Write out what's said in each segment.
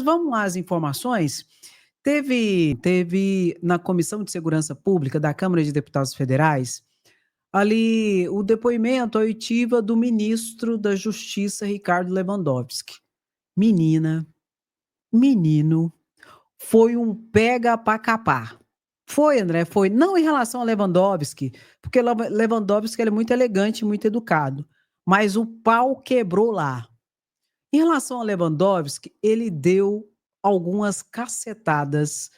Vamos lá as informações. Teve na Comissão de Segurança Pública da Câmara de Deputados Federais, ali o depoimento, a oitiva do ministro da Justiça, Ricardo Lewandowski. Menina, menino, foi um pega pra capar. Foi, André, foi. Não em relação a Lewandowski, porque Lewandowski ele é muito elegante, muito educado, mas o pau quebrou lá. Em relação a Lewandowski, ele deu algumas cacetadas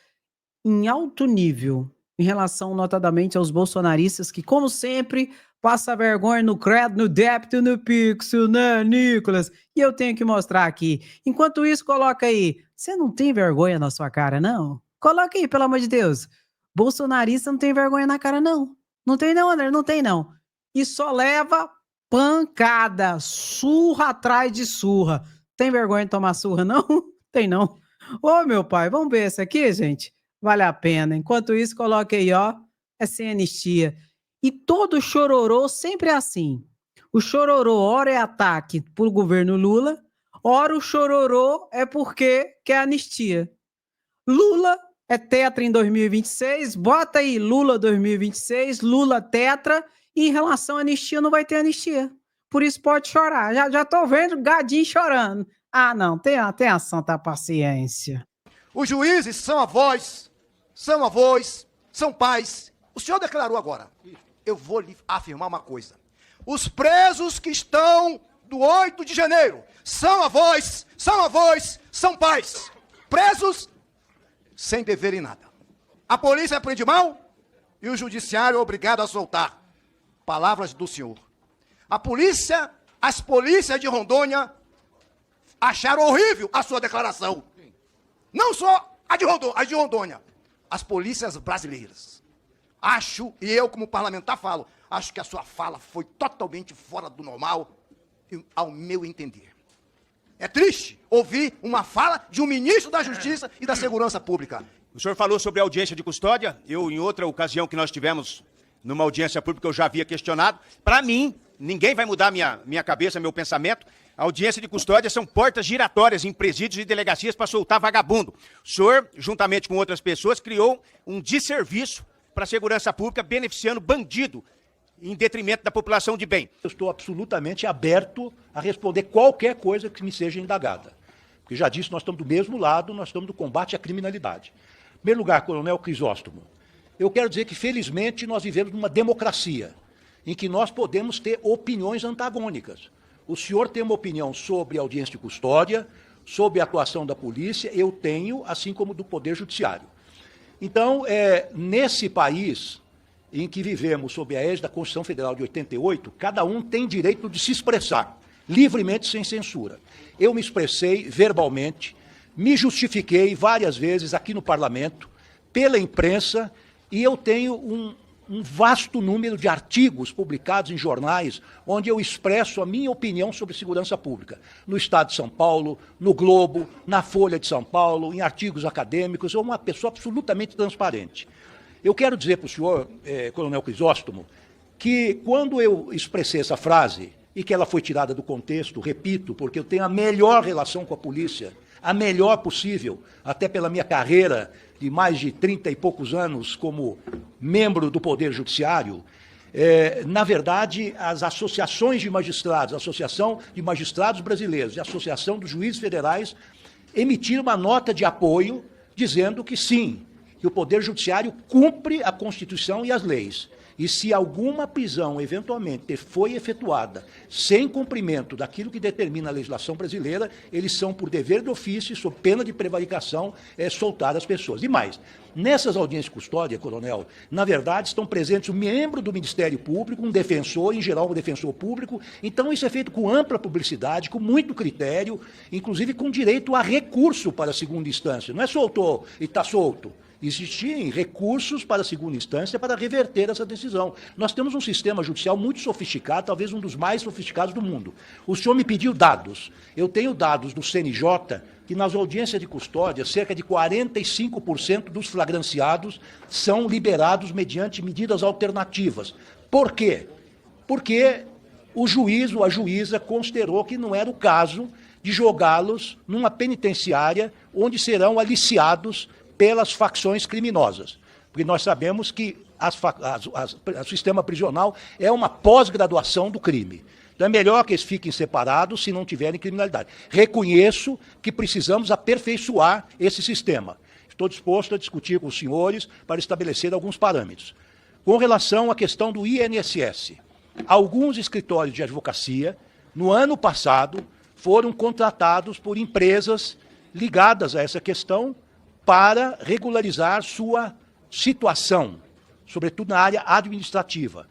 em alto nível, em relação notadamente aos bolsonaristas que, como sempre, passa vergonha no credo, no débito, no pixel, né, Nicolas? E eu tenho que mostrar aqui. Enquanto isso, coloca aí. Você não tem vergonha na sua cara, não? Coloca aí, pelo amor de Deus. Bolsonarista não tem vergonha na cara, não. Não tem não, André, não tem não. E só leva pancada, surra atrás de surra. Tem vergonha de tomar surra, não? Tem não. Ô, meu pai, vamos ver essa aqui, gente? Vale a pena. Enquanto isso, coloque aí, ó, é sem anistia. E todo chororô sempre é assim. O chororô, ora é ataque pro governo Lula, ora o chororô é porque quer anistia. Lula é tetra em 2026, bota aí Lula 2026, Lula tetra, e em relação à anistia não vai ter anistia. Por isso pode chorar. Já tô vendo gadinho chorando. Ah, não, tem a santa paciência. Os juízes são avós, são pais. O senhor declarou agora. Eu vou lhe afirmar uma coisa. Os presos que estão do 8 de janeiro são avós, são pais. Presos sem dever em nada. A polícia prende mal e o judiciário é obrigado a soltar. Palavras do senhor. As polícias de Rondônia acharam horrível a sua declaração. Não só a de Rondônia, as polícias brasileiras. Acho, e eu como parlamentar falo, acho que a sua fala foi totalmente fora do normal, ao meu entender. É triste ouvir uma fala de um ministro da Justiça e da Segurança Pública. O senhor falou sobre a audiência de custódia. Eu, em outra ocasião que nós tivemos numa audiência pública, eu já havia questionado. Para mim, ninguém vai mudar minha cabeça, meu pensamento. A audiência de custódia são portas giratórias em presídios e delegacias para soltar vagabundo. O senhor, juntamente com outras pessoas, criou um desserviço para a segurança pública, beneficiando bandido, em detrimento da população de bem. Eu estou absolutamente aberto a responder qualquer coisa que me seja indagada. Porque já disse, nós estamos do mesmo lado, nós estamos do combate à criminalidade. Em primeiro lugar, Coronel Crisóstomo, eu quero dizer que, felizmente, nós vivemos numa democracia, em que nós podemos ter opiniões antagônicas. O senhor tem uma opinião sobre a audiência de custódia, sobre a atuação da polícia, eu tenho, assim como do Poder Judiciário. Então, nesse país em que vivemos sob a égide da Constituição Federal de 88, cada um tem direito de se expressar, livremente, sem censura. Eu me expressei verbalmente, me justifiquei várias vezes aqui no Parlamento, pela imprensa, e eu tenho um vasto número de artigos publicados em jornais, onde eu expresso a minha opinião sobre segurança pública. No Estado de São Paulo, no Globo, na Folha de São Paulo, em artigos acadêmicos, eu sou uma pessoa absolutamente transparente. Eu quero dizer para o senhor, Coronel Crisóstomo, que quando eu expressei essa frase, e que ela foi tirada do contexto, repito, porque eu tenho a melhor relação com a polícia, a melhor possível, até pela minha carreira de mais de 30 e poucos anos como membro do Poder Judiciário, na verdade, as associações de magistrados, a Associação de Magistrados Brasileiros e a Associação dos Juízes Federais emitiram uma nota de apoio dizendo que sim, que o Poder Judiciário cumpre a Constituição e as leis. E se alguma prisão, eventualmente, foi efetuada sem cumprimento daquilo que determina a legislação brasileira, eles são, por dever de ofício, sob pena de prevaricação, soltar as pessoas. E mais, nessas audiências de custódia, coronel, na verdade, estão presentes um membro do Ministério Público, um defensor, em geral um defensor público. Então, isso é feito com ampla publicidade, com muito critério, inclusive com direito a recurso para a segunda instância. Não é soltou e está solto. Existem recursos para a segunda instância para reverter essa decisão. Nós temos um sistema judicial muito sofisticado, talvez um dos mais sofisticados do mundo. O senhor me pediu dados. Eu tenho dados do CNJ que nas audiências de custódia, cerca de 45% dos flagranciados são liberados mediante medidas alternativas. Por quê? Porque o juiz ou a juíza considerou que não era o caso de jogá-los numa penitenciária onde serão aliciados pelas facções criminosas. Porque nós sabemos que o sistema prisional é uma pós-graduação do crime. Então é melhor que eles fiquem separados se não tiverem criminalidade. Reconheço que precisamos aperfeiçoar esse sistema. Estou disposto a discutir com os senhores para estabelecer alguns parâmetros. Com relação à questão do INSS, alguns escritórios de advocacia, no ano passado, foram contratados por empresas ligadas a essa questão para regularizar sua situação, sobretudo na área administrativa.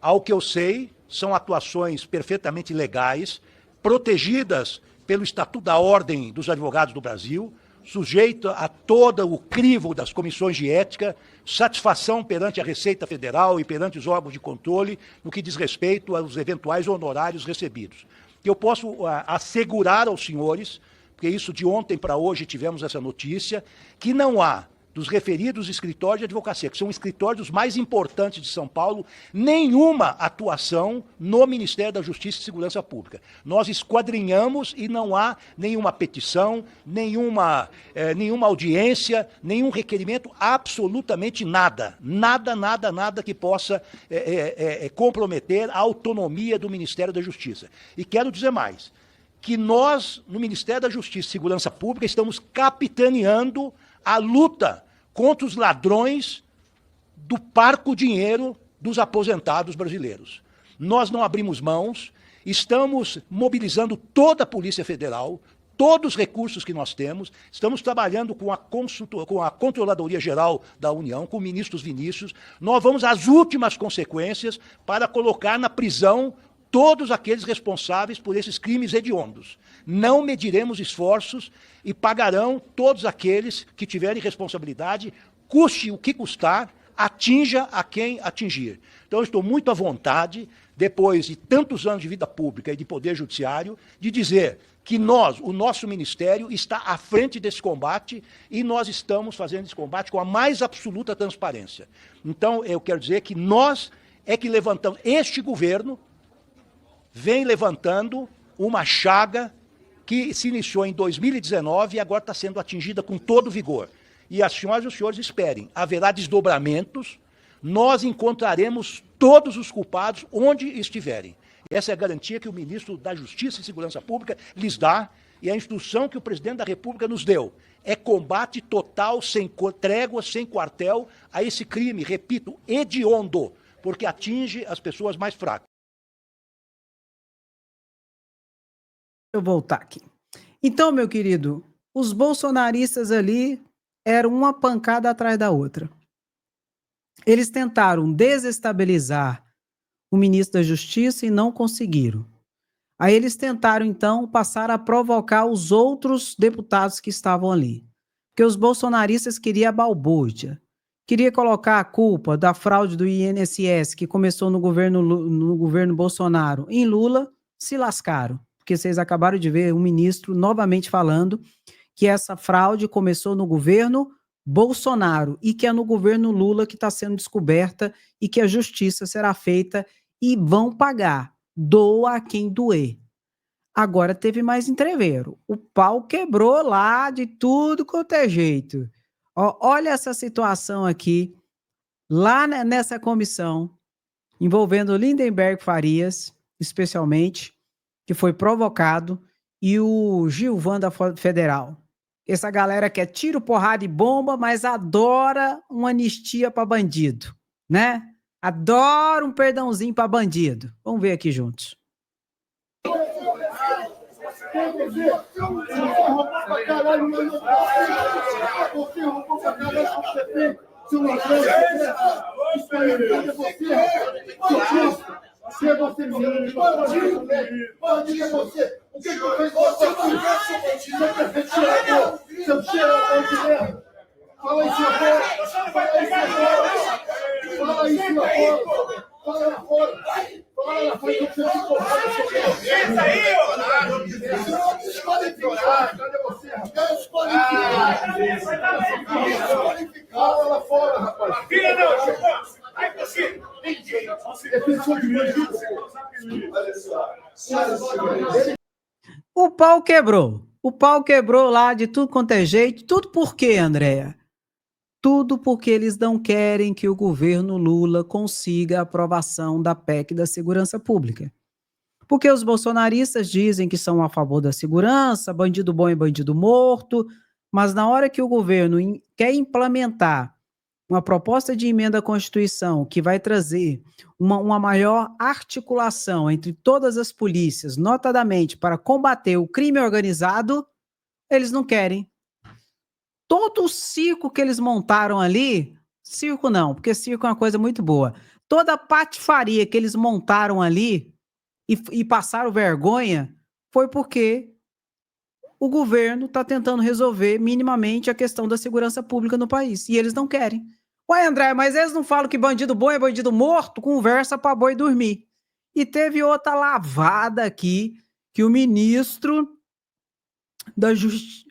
Ao que eu sei, são atuações perfeitamente legais, protegidas pelo Estatuto da Ordem dos Advogados do Brasil, sujeito a todo o crivo das comissões de ética, satisfação perante a Receita Federal e perante os órgãos de controle no que diz respeito aos eventuais honorários recebidos. Eu posso assegurar aos senhores, porque isso de ontem para hoje tivemos essa notícia, que não há, dos referidos escritórios de advocacia, que são os escritórios mais importantes de São Paulo, nenhuma atuação no Ministério da Justiça e Segurança Pública. Nós esquadrinhamos e não há nenhuma petição, nenhuma audiência, nenhum requerimento, absolutamente nada. Nada que possa comprometer a autonomia do Ministério da Justiça. E quero dizer mais, que nós, no Ministério da Justiça e Segurança Pública, estamos capitaneando a luta contra os ladrões do parco dinheiro dos aposentados brasileiros. Nós não abrimos mãos, estamos mobilizando toda a Polícia Federal, todos os recursos que nós temos, estamos trabalhando com a Controladoria Geral da União, com o ministro Vinícius, nós vamos às últimas consequências para colocar na prisão todos aqueles responsáveis por esses crimes hediondos. Não mediremos esforços e pagarão todos aqueles que tiverem responsabilidade, custe o que custar, atinja a quem atingir. Então, eu estou muito à vontade, depois de tantos anos de vida pública e de poder judiciário, de dizer que nós, o nosso ministério, está à frente desse combate e nós estamos fazendo esse combate com a mais absoluta transparência. Então, eu quero dizer que nós é que levantamos, este governo vem levantando uma chaga que se iniciou em 2019 e agora está sendo atingida com todo vigor. E as senhoras e os senhores esperem, haverá desdobramentos, nós encontraremos todos os culpados onde estiverem. Essa é a garantia que o ministro da Justiça e Segurança Pública lhes dá e a instrução que o presidente da República nos deu. É combate total, sem trégua, sem quartel, a esse crime, repito, hediondo, porque atinge as pessoas mais fracas. Eu voltar aqui. Então, meu querido, os bolsonaristas ali eram uma pancada atrás da outra. Eles tentaram desestabilizar o ministro da Justiça e não conseguiram. Aí eles tentaram, então, passar a provocar os outros deputados que estavam ali. Porque os bolsonaristas queriam a balbúrdia. Queria colocar a culpa da fraude do INSS, que começou no governo Bolsonaro, em Lula, se lascaram. Porque vocês acabaram de ver um ministro novamente falando que essa fraude começou no governo Bolsonaro e que é no governo Lula que está sendo descoberta e que a justiça será feita e vão pagar. Doa a quem doer. Agora teve mais entreveiro. O pau quebrou lá de tudo quanto é jeito. Olha essa situação aqui, lá nessa comissão, envolvendo Lindenberg Farias, especialmente, que foi provocado, e o Gilvan da Federal. Essa galera quer tiro, porrada e bomba, mas adora uma anistia para bandido, né? Adora um perdãozinho para bandido. Vamos ver aqui juntos. Se é você mesmo, bandido é você. O que tu fez com você? Seu prefeito cheirador, seu cheirador de merda. Fala isso agora. Fala isso agora. Fala isso agora. Fala lá fora. Fala lá fora que você se compara. Isso aí, ô! Desqualificado. Cadê você, rapaz? Desqualificado. Fala lá fora, rapaz. Filha não, Chico. O pau quebrou. O pau quebrou lá de tudo quanto é jeito. Tudo por quê, Andréa? Tudo porque eles não querem que o governo Lula consiga a aprovação da PEC da segurança pública. Porque os bolsonaristas dizem que são a favor da segurança, bandido bom é bandido morto, mas na hora que o governo quer implementar uma proposta de emenda à Constituição que vai trazer uma maior articulação entre todas as polícias, notadamente para combater o crime organizado, eles não querem. Todo o circo que eles montaram ali, circo não, porque circo é uma coisa muito boa, toda a patifaria que eles montaram ali e passaram vergonha foi porque o governo está tentando resolver minimamente a questão da segurança pública no país, e eles não querem. Ué, André, mas eles não falam que bandido bom é bandido morto? Conversa para boi dormir. E teve outra lavada aqui, que o ministro da Justiça...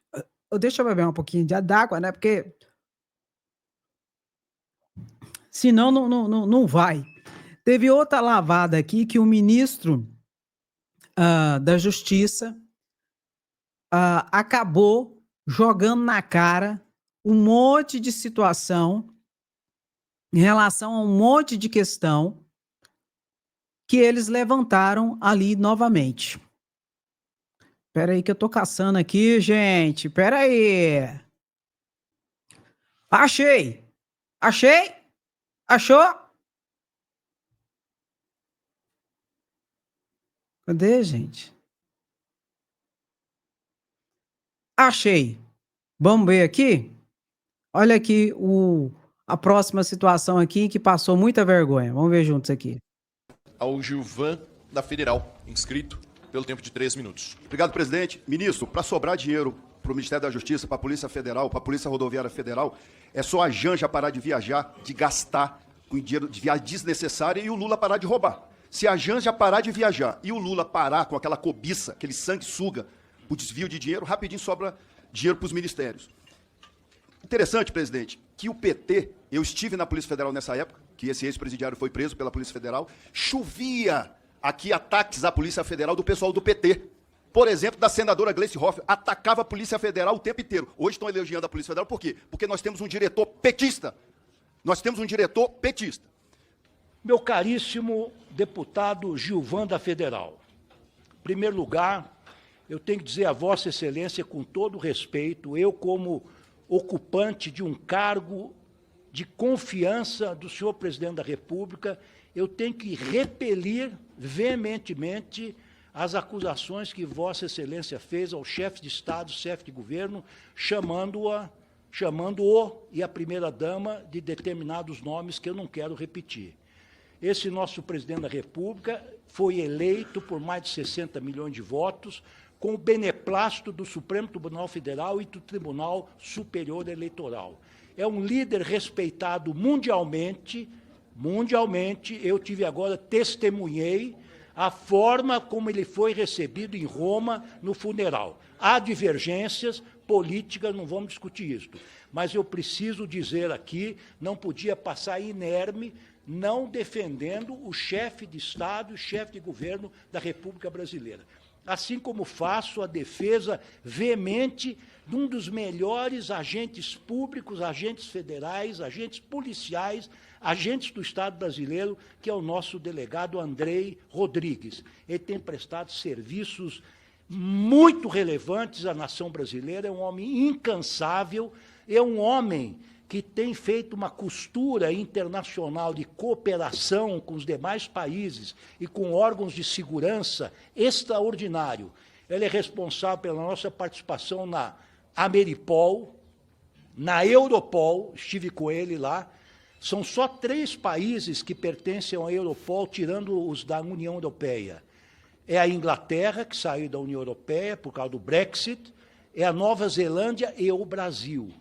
Deixa eu beber um pouquinho d'água, né? Porque senão não vai. Teve outra lavada aqui que o ministro da Justiça acabou jogando na cara um monte de situação em relação a um monte de questão que eles levantaram ali novamente. Espera aí que eu tô caçando aqui, gente. Espera aí. Achei. Achei? Achou? Cadê, gente? Achei. Vamos ver aqui? Olha aqui a próxima situação aqui que passou muita vergonha. Vamos ver juntos aqui. Ao Gilvan da Federal, inscrito pelo tempo de 3 minutos. Obrigado, presidente. Ministro, para sobrar dinheiro para o Ministério da Justiça, para a Polícia Federal, para a Polícia Rodoviária Federal, é só a Janja parar de viajar, de gastar com dinheiro de viagem desnecessária e o Lula parar de roubar. Se a Janja parar de viajar e o Lula parar com aquela cobiça, aquele sanguessuga, o desvio de dinheiro, rapidinho sobra dinheiro para os ministérios. Interessante, presidente, que o PT, eu estive na Polícia Federal nessa época, que esse ex-presidiário foi preso pela Polícia Federal, chovia aqui ataques à Polícia Federal do pessoal do PT. Por exemplo, da senadora Gleice Hoffmann, atacava a Polícia Federal o tempo inteiro. Hoje estão elogiando a Polícia Federal, por quê? Porque nós temos um diretor petista. Nós temos um diretor petista. Meu caríssimo deputado Gilvan da Federal, em primeiro lugar, eu tenho que dizer a Vossa Excelência, com todo respeito, eu como ocupante de um cargo de confiança do senhor presidente da República, eu tenho que repelir veementemente as acusações que Vossa Excelência fez ao chefe de Estado, chefe de governo, chamando-o e a primeira-dama de determinados nomes que eu não quero repetir. Esse nosso presidente da República foi eleito por mais de 60 milhões de votos, com o beneplácito do Supremo Tribunal Federal e do Tribunal Superior Eleitoral. É um líder respeitado mundialmente, eu testemunhei a forma como ele foi recebido em Roma no funeral. Há divergências políticas, não vamos discutir isso, mas eu preciso dizer aqui, não podia passar inerme, não defendendo o chefe de Estado e o chefe de governo da República Brasileira. Assim como faço a defesa veemente de um dos melhores agentes públicos, agentes federais, agentes policiais, agentes do Estado brasileiro, que é o nosso delegado Andrei Rodrigues. Ele tem prestado serviços muito relevantes à nação brasileira, é um homem incansável, é um homem que tem feito uma costura internacional de cooperação com os demais países e com órgãos de segurança extraordinário. Ele é responsável pela nossa participação na Ameripol, na Europol, estive com ele lá. São só 3 países que pertencem à Europol, tirando os da União Europeia. É a Inglaterra, que saiu da União Europeia por causa do Brexit, é a Nova Zelândia e o Brasil.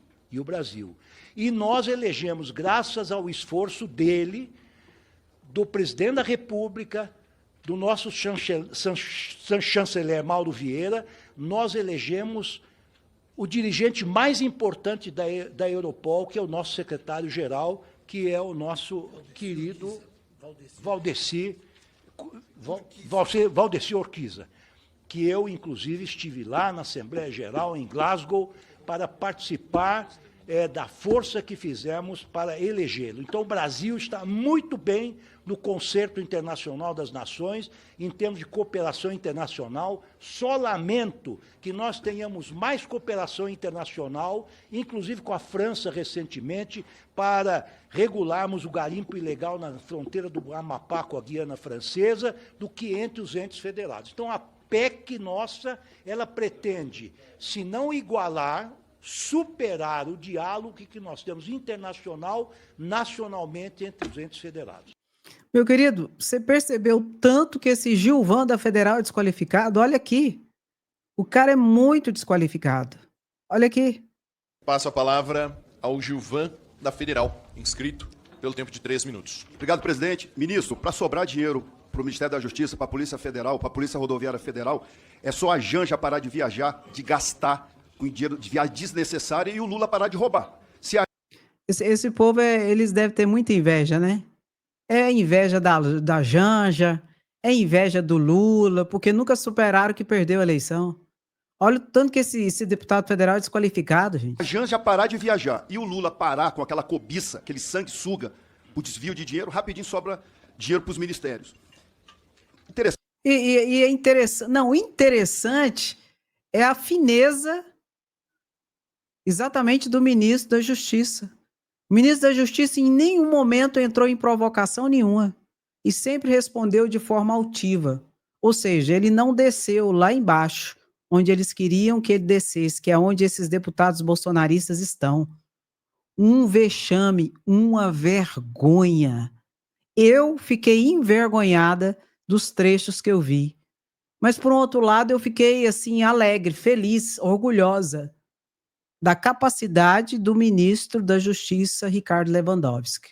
E nós elegemos, graças ao esforço dele, do presidente da República, do nosso chanceler Mauro Vieira, nós elegemos o dirigente mais importante da Europol, que é o nosso secretário-geral, que é o nosso querido Valdeci Urquiza, que eu, inclusive, estive lá na Assembleia Geral, em Glasgow, para participar da força que fizemos para elegê-lo. Então, o Brasil está muito bem no concerto internacional das nações, em termos de cooperação internacional. Só lamento que nós tenhamos mais cooperação internacional, inclusive com a França recentemente, para regularmos o garimpo ilegal na fronteira do Amapá com a Guiana Francesa, do que entre os entes federados. Então, a PEC nossa, ela pretende, se não igualar, superar o diálogo que nós temos internacional, nacionalmente, entre os entes federados. Meu querido, você percebeu tanto que esse Gilvan da Federal é desqualificado? Olha aqui. O cara é muito desqualificado. Olha aqui. Passo a palavra ao Gilvan da Federal, inscrito pelo tempo de 3 minutos. Obrigado, presidente. Ministro, para sobrar dinheiro para o Ministério da Justiça, para a Polícia Federal, para a Polícia Rodoviária Federal, é só a Janja parar de viajar, de gastar com dinheiro de viagem desnecessária e o Lula parar de roubar. Esse povo, eles devem ter muita inveja, né? É inveja da Janja, é inveja do Lula, porque nunca superaram que perdeu a eleição. Olha o tanto que esse deputado federal é desqualificado, gente. A Janja parar de viajar e o Lula parar com aquela cobiça, aquele sanguessuga, o desvio de dinheiro, rapidinho sobra dinheiro para os ministérios. Interessante. E é interessante. Não, interessante é a fineza exatamente do ministro da Justiça. O ministro da Justiça em nenhum momento entrou em provocação nenhuma e sempre respondeu de forma altiva. Ou seja, ele não desceu lá embaixo, onde eles queriam que ele descesse, que é onde esses deputados bolsonaristas estão. Um vexame, uma vergonha. Eu fiquei envergonhada dos trechos que eu vi. Mas, por um outro lado, eu fiquei assim, alegre, feliz, orgulhosa da capacidade do ministro da Justiça, Ricardo Lewandowski.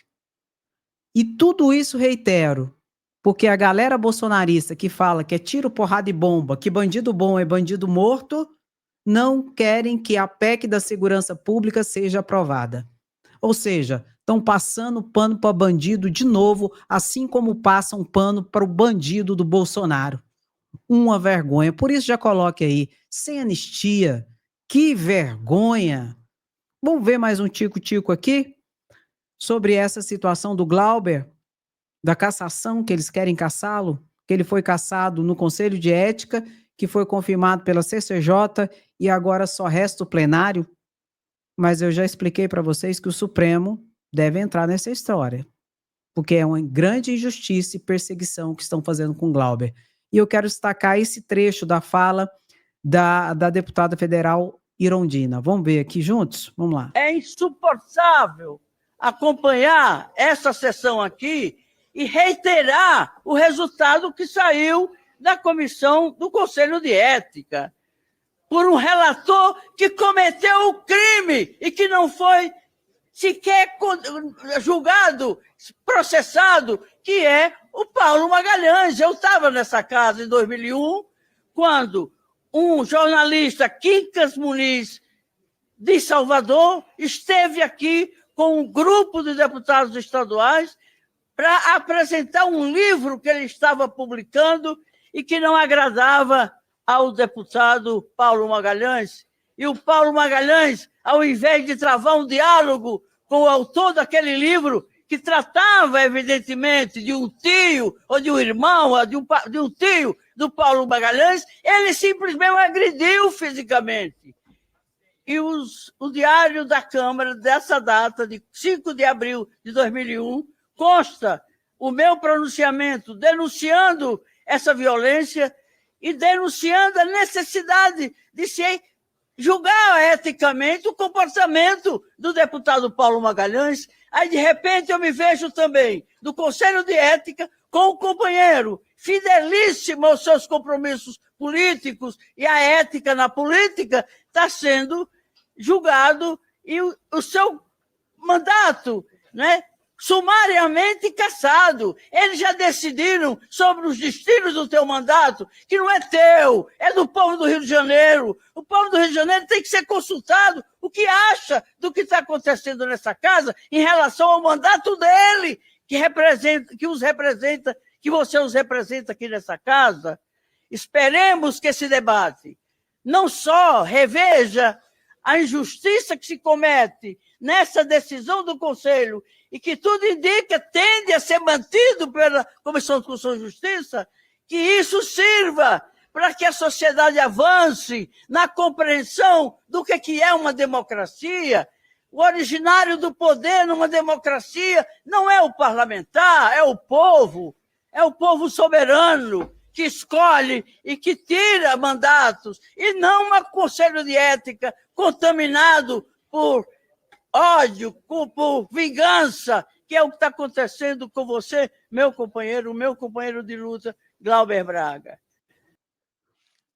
E tudo isso, reitero, porque a galera bolsonarista que fala que é tiro, porrada e bomba, que bandido bom é bandido morto, não querem que a PEC da segurança pública seja aprovada. Ou seja, estão passando pano para bandido de novo, assim como passam pano para o bandido do Bolsonaro. Uma vergonha. Por isso já coloque aí, sem anistia. Que vergonha! Vamos ver mais um tico-tico aqui sobre essa situação do Glauber, da cassação, que eles querem cassá-lo, que ele foi cassado no Conselho de Ética, que foi confirmado pela CCJ e agora só resta o plenário. Mas eu já expliquei para vocês que o Supremo deve entrar nessa história, porque é uma grande injustiça e perseguição que estão fazendo com o Glauber. E eu quero destacar esse trecho da fala da deputada federal Irondina. Vamos ver aqui juntos? Vamos lá. É insuportável acompanhar essa sessão aqui e reiterar o resultado que saiu da comissão do Conselho de Ética por um relator que cometeu o crime e que não foi sequer julgado, processado, que é o Paulo Magalhães. Eu estava nessa casa em 2001, quando um jornalista, Quincas Muniz, de Salvador, esteve aqui com um grupo de deputados estaduais para apresentar um livro que ele estava publicando e que não agradava ao deputado Paulo Magalhães. E o Paulo Magalhães, ao invés de travar um diálogo com o autor daquele livro, que tratava, evidentemente, de um tio, ou de um irmão, ou de um tio do Paulo Magalhães, ele simplesmente o agrediu fisicamente. E o Diário da Câmara, dessa data, de 5 de abril de 2001, consta o meu pronunciamento denunciando essa violência e denunciando a necessidade de se julgar eticamente o comportamento do deputado Paulo Magalhães. Aí, de repente, eu me vejo também no Conselho de Ética com um companheiro fidelíssimo aos seus compromissos políticos e a ética na política está sendo julgado e o seu mandato, né, sumariamente cassado. Eles já decidiram sobre os destinos do teu mandato, que não é teu, é do povo do Rio de Janeiro. O povo do Rio de Janeiro tem que ser consultado o que acha do que está acontecendo nessa casa em relação ao mandato dele, que você os representa aqui nessa casa. Esperemos que esse debate não só reveja a injustiça que se comete nessa decisão do Conselho e que tudo indica tende a ser mantido pela Comissão de Constituição e Justiça, que isso sirva para que a sociedade avance na compreensão do que é uma democracia. O originário do poder numa democracia não é o parlamentar, é o povo soberano que escolhe e que tira mandatos, e não um conselho de ética contaminado por ódio, por vingança, que é o que está acontecendo com você, meu companheiro de luta, Glauber Braga.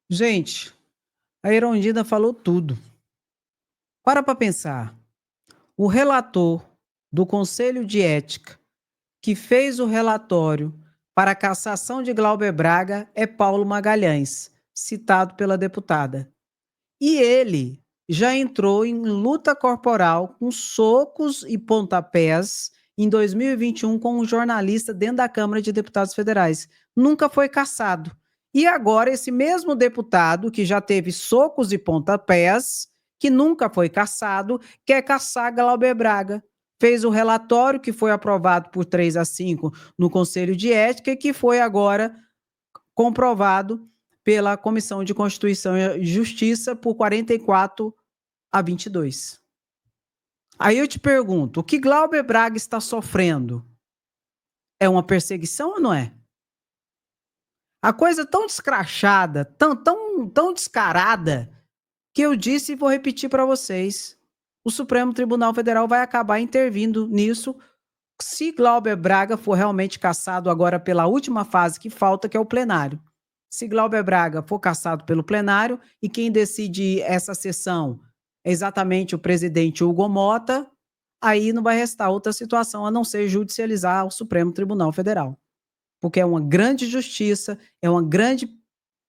Gente, a Erundina falou tudo. Para pensar. O relator do Conselho de Ética que fez o relatório para a cassação de Glauber Braga é Paulo Magalhães, citado pela deputada. E ele já entrou em luta corporal com socos e pontapés em 2021 com um jornalista dentro da Câmara de Deputados Federais. Nunca foi cassado. E agora esse mesmo deputado que já teve socos e pontapés, que nunca foi cassado, quer cassar Glauber Braga. Fez o relatório que foi aprovado por 3-5 no Conselho de Ética e que foi agora comprovado pela Comissão de Constituição e Justiça por 44-22. Aí eu te pergunto, o que Glauber Braga está sofrendo? É uma perseguição ou não é? A coisa tão descrachada, tão descarada, que eu disse e vou repetir para vocês. O Supremo Tribunal Federal vai acabar intervindo nisso se Glauber Braga for realmente cassado agora pela última fase que falta, que é o plenário. Se Glauber Braga for cassado pelo plenário e quem decide essa sessão é exatamente o presidente Hugo Mota, aí não vai restar outra situação a não ser judicializar o Supremo Tribunal Federal. Porque é uma grande injustiça, é uma grande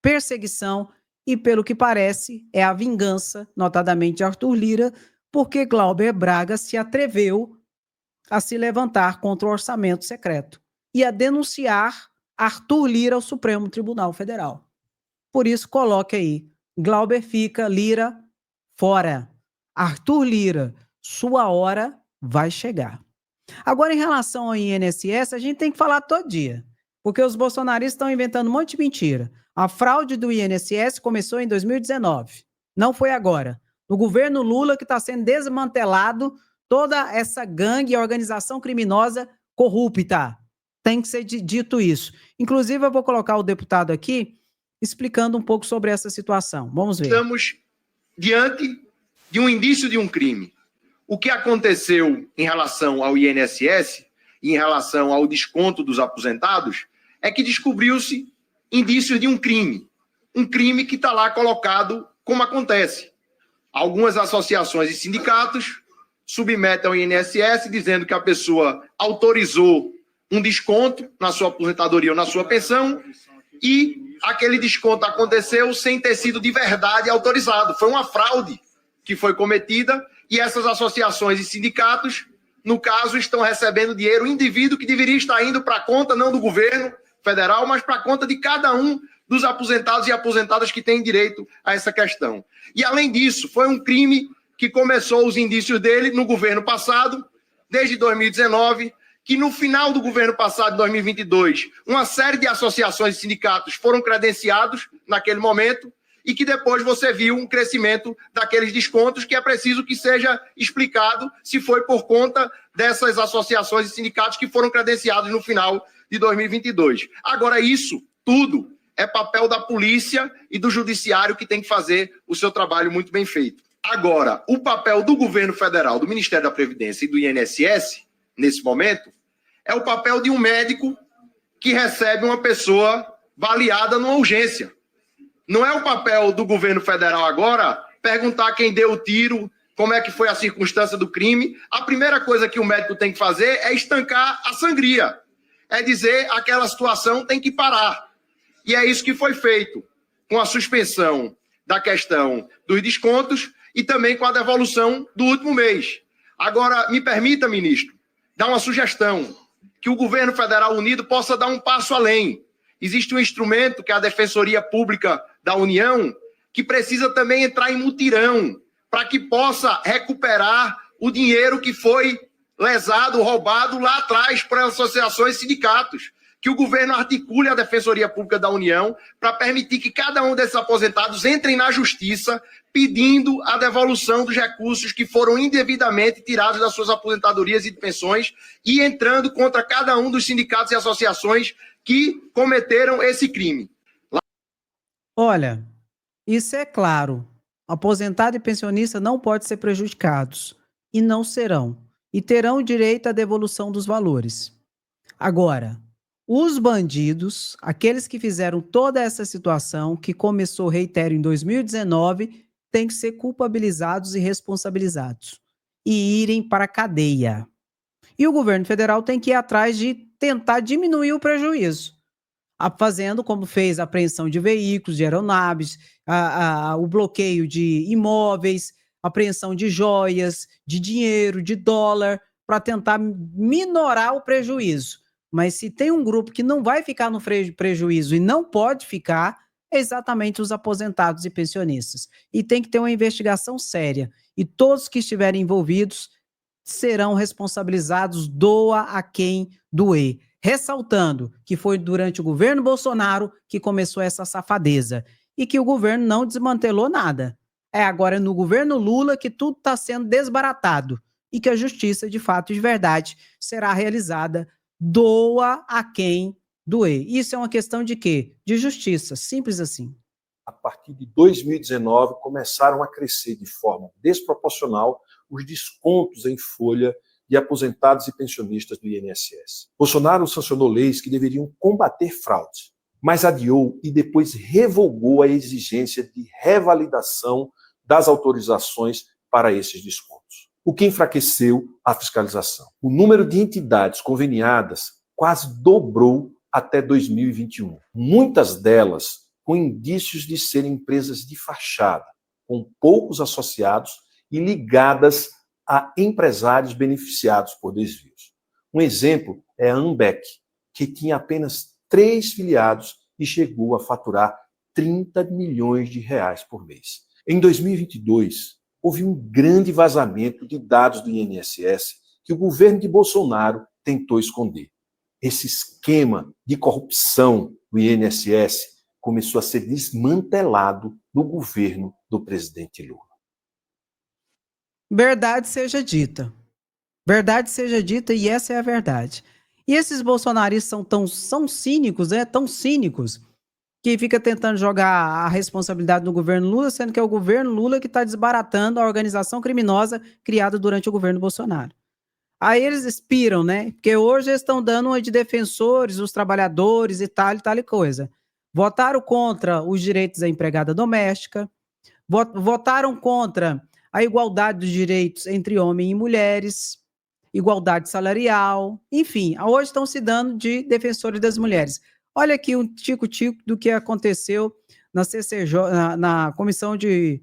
perseguição e, pelo que parece, é a vingança, notadamente de Arthur Lira, porque Glauber Braga se atreveu a se levantar contra o orçamento secreto e a denunciar Arthur Lira ao Supremo Tribunal Federal. Por isso, coloque aí, Glauber fica, Lira fora. Arthur Lira, sua hora vai chegar. Agora, em relação ao INSS, a gente tem que falar todo dia, porque os bolsonaristas estão inventando um monte de mentira. A fraude do INSS começou em 2019, não foi agora. No governo Lula que está sendo desmantelado toda essa gangue e organização criminosa corrupta. Tem que ser dito isso. Inclusive, eu vou colocar o deputado aqui explicando um pouco sobre essa situação. Vamos ver. Estamos diante de um indício de um crime. O que aconteceu em relação ao INSS e em relação ao desconto dos aposentados é que descobriu-se indícios de um crime. Um crime que está lá colocado como acontece. Algumas associações e sindicatos submetem ao INSS dizendo que a pessoa autorizou um desconto na sua aposentadoria ou na sua pensão e aquele desconto aconteceu sem ter sido de verdade autorizado. Foi uma fraude que foi cometida e essas associações e sindicatos, no caso, estão recebendo dinheiro indivíduo que deveria estar indo para a conta não do governo federal, mas para a conta de cada um dos aposentados e aposentadas que têm direito a essa questão. E, além disso, foi um crime que começou os indícios dele no governo passado, desde 2019, que no final do governo passado, em 2022, uma série de associações e sindicatos foram credenciados naquele momento e que depois você viu um crescimento daqueles descontos que é preciso que seja explicado se foi por conta dessas associações e sindicatos que foram credenciados no final de 2022. Agora, isso tudo é papel da polícia e do judiciário que tem que fazer o seu trabalho muito bem feito. Agora, o papel do governo federal, do Ministério da Previdência e do INSS, nesse momento, é o papel de um médico que recebe uma pessoa baleada numa urgência. Não é o papel do governo federal agora perguntar quem deu o tiro, como é que foi a circunstância do crime. A primeira coisa que o médico tem que fazer é estancar a sangria. É dizer, aquela situação tem que parar. E é isso que foi feito, com a suspensão da questão dos descontos e também com a devolução do último mês. Agora, me permita, ministro, dar uma sugestão, que o governo federal unido possa dar um passo além existe um instrumento que é a Defensoria Pública da União, que precisa também entrar em mutirão, para que possa recuperar o dinheiro que foi lesado, roubado lá atrás para associações e sindicatos. Que o governo articule a Defensoria Pública da União para permitir que cada um desses aposentados entrem na justiça pedindo a devolução dos recursos que foram indevidamente tirados das suas aposentadorias e pensões e entrando contra cada um dos sindicatos e associações que cometeram esse crime. Olha, isso é claro. Aposentado e pensionista não podem ser prejudicados e não serão. E terão direito à devolução dos valores. Agora, os bandidos, aqueles que fizeram toda essa situação, que começou, reitero, em 2019, têm que ser culpabilizados e responsabilizados e irem para a cadeia. E o governo federal tem que ir atrás de tentar diminuir o prejuízo, fazendo como fez a apreensão de veículos, de aeronaves, o bloqueio de imóveis, apreensão de joias, de dinheiro, de dólar, para tentar minorar o prejuízo. Mas se tem um grupo que não vai ficar no prejuízo e não pode ficar, é exatamente os aposentados e pensionistas. E tem que ter uma investigação séria. E todos que estiverem envolvidos serão responsabilizados, doa a quem doer. Ressaltando que foi durante o governo Bolsonaro que começou essa safadeza e que o governo não desmantelou nada. É agora no governo Lula que tudo está sendo desbaratado e que a justiça, de fato e de verdade, será realizada. Doa a quem doer. Isso é uma questão de quê? De justiça, simples assim. A partir de 2019, começaram a crescer de forma desproporcional os descontos em folha de aposentados e pensionistas do INSS. Bolsonaro sancionou leis que deveriam combater fraudes, mas adiou e depois revogou a exigência de revalidação das autorizações para esses descontos, o que enfraqueceu a fiscalização. O número de entidades conveniadas quase dobrou até 2021. Muitas delas com indícios de serem empresas de fachada, com poucos associados e ligadas a empresários beneficiados por desvios. Um exemplo é a Ambec, que tinha apenas 3 filiados e chegou a faturar 30 milhões de reais por mês. Em 2022, houve um grande vazamento de dados do INSS que o governo de Bolsonaro tentou esconder. Esse esquema de corrupção do INSS começou a ser desmantelado no governo do presidente Lula. Verdade seja dita. Verdade seja dita e essa é a verdade. E esses bolsonaristas são cínicos, né? Tão cínicos, que fica tentando jogar a responsabilidade no governo Lula, sendo que é o governo Lula que está desbaratando a organização criminosa criada durante o governo Bolsonaro. Aí eles expiram, né? Porque hoje eles estão dando uma de defensores, os trabalhadores e tal e coisa. Votaram contra os direitos da empregada doméstica, votaram contra a igualdade dos direitos entre homens e mulheres, igualdade salarial, enfim, hoje estão se dando de defensores das mulheres. Olha aqui um tico-tico do que aconteceu na CCJ, na Comissão de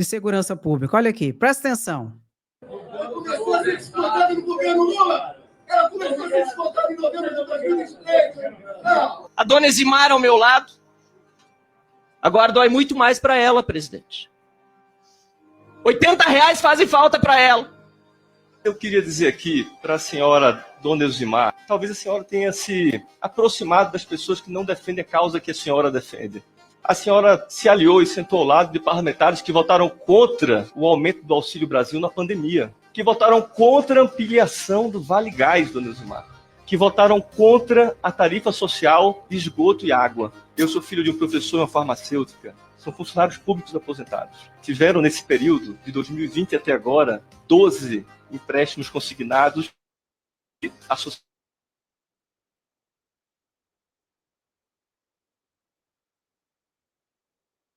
Segurança Pública. Olha aqui, presta atenção. Ela começou a ser descontada no governo Lula. Ela começou a ser descontada em novembro de 2023. A dona Eximar ao meu lado. Agora dói muito mais para ela, presidente. R$80 fazem falta para ela. Eu queria dizer aqui para a senhora Dona Eximar, talvez a senhora tenha se aproximado das pessoas que não defendem a causa que a senhora defende. A senhora se aliou e sentou ao lado de parlamentares que votaram contra o aumento do Auxílio Brasil na pandemia, que votaram contra a ampliação do Vale Gás, Dona Eximar, que votaram contra a tarifa social de esgoto e água. Eu sou filho de um professor e uma farmacêutica. São funcionários públicos aposentados. Tiveram, nesse período, de 2020 até agora, 12 empréstimos consignados.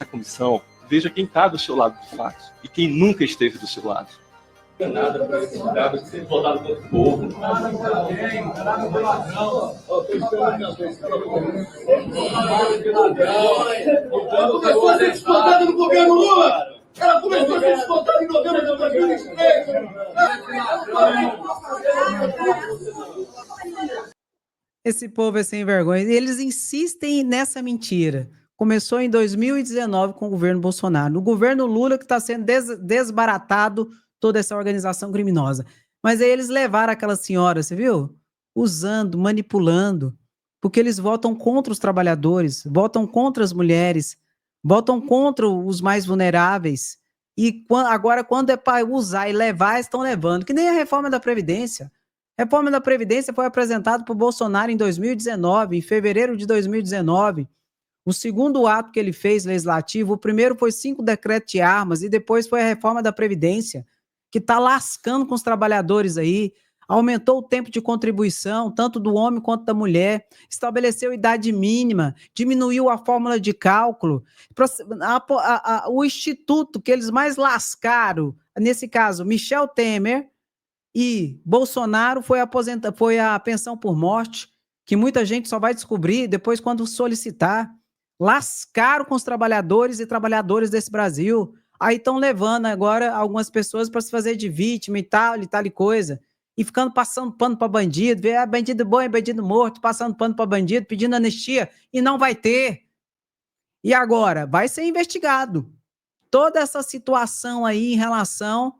A comissão, veja quem está do seu lado de fato e quem nunca esteve do seu lado. Nada para esse dado de ser votado contra o povo. Ela começou a ser descontada no governo Lula. Ela começou a ser descontada em novembro de 2023. Esse povo é sem vergonha. Eles insistem nessa mentira. Começou em 2019 com o governo Bolsonaro. No governo Lula que está sendo desbaratado toda essa organização criminosa. Mas aí eles levaram aquela senhora, você viu? Usando, manipulando, porque eles votam contra os trabalhadores, votam contra as mulheres, votam contra os mais vulneráveis. E agora, quando é para usar e levar, estão levando. Que nem a reforma da Previdência. A reforma da Previdência foi apresentada por Bolsonaro em 2019, em fevereiro de 2019. O segundo ato que ele fez legislativo, o primeiro foi 5 decretos de armas e depois foi a reforma da Previdência, que está lascando com os trabalhadores aí, aumentou o tempo de contribuição, tanto do homem quanto da mulher, estabeleceu idade mínima, diminuiu a fórmula de cálculo, o instituto que eles mais lascaram, nesse caso, Michel Temer e Bolsonaro, foi a pensão por morte, que muita gente só vai descobrir depois quando solicitar. Lascaram com os trabalhadores e trabalhadoras desse Brasil. Aí estão levando agora algumas pessoas para se fazer de vítima e tal e coisa. E ficando passando pano para bandido, ver bandido bom e bandido morto, passando pano para bandido, pedindo anistia, e não vai ter. E agora? Vai ser investigado. Toda essa situação aí em relação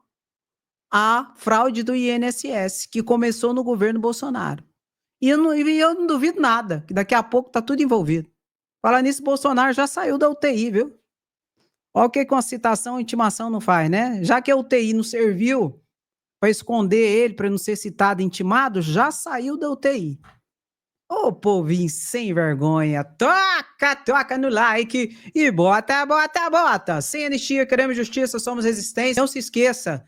à fraude do INSS, que começou no governo Bolsonaro. E eu não duvido nada, que daqui a pouco está tudo envolvido. Falar nisso, Bolsonaro já saiu da UTI, viu? Olha o que uma citação e intimação não faz, né? Já que a UTI não serviu para esconder ele, para não ser citado e intimado, já saiu da UTI. Ô, povinho sem vergonha, toca no like e bota. Sem anistia, queremos justiça, somos resistência. Não se esqueça,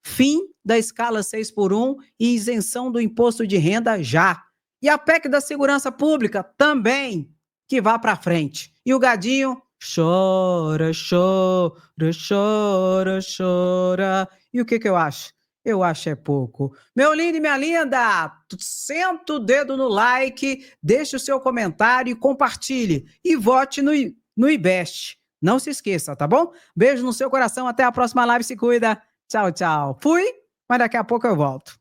fim da escala 6x1 e isenção do imposto de renda já. E a PEC da segurança pública também, que vá para frente. E o gadinho chora. E o que eu acho? Eu acho é pouco. Meu lindo e minha linda, senta o dedo no like, deixe o seu comentário e compartilhe. E vote no IBEST. Não se esqueça, tá bom? Beijo no seu coração, até a próxima live, se cuida. Tchau. Fui, mas daqui a pouco eu volto.